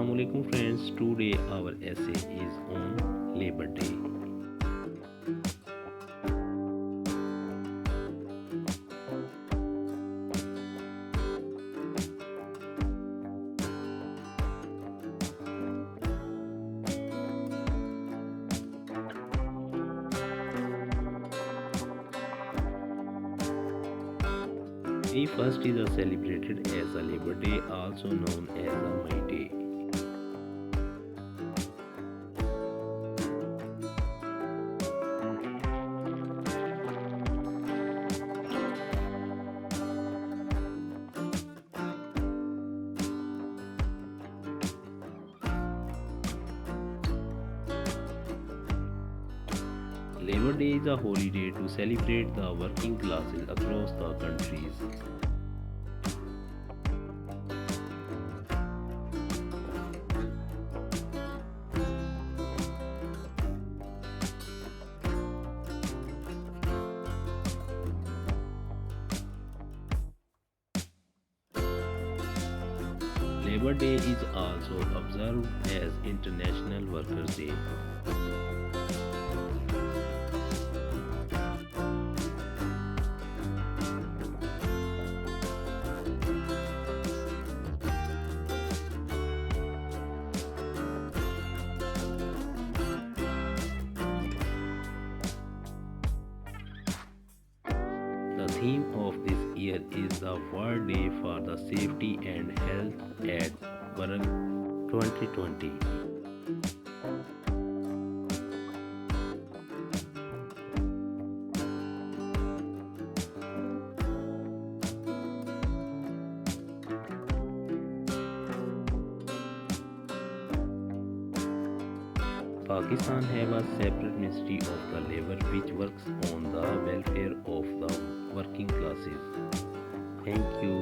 Assalamualaikum friends. Today our essay is on Labor Day. May 1st is celebrated as a Labor Day, also known as a May Day. Labor Day is a holiday to celebrate the working classes across the countries. Labor Day is also observed as International Workers' Day. The theme of this year is the World Day for the Safety and Health at Work 2020. Pakistan have a separate Ministry of the Labour which works on the welfare of the working classes. Thank you.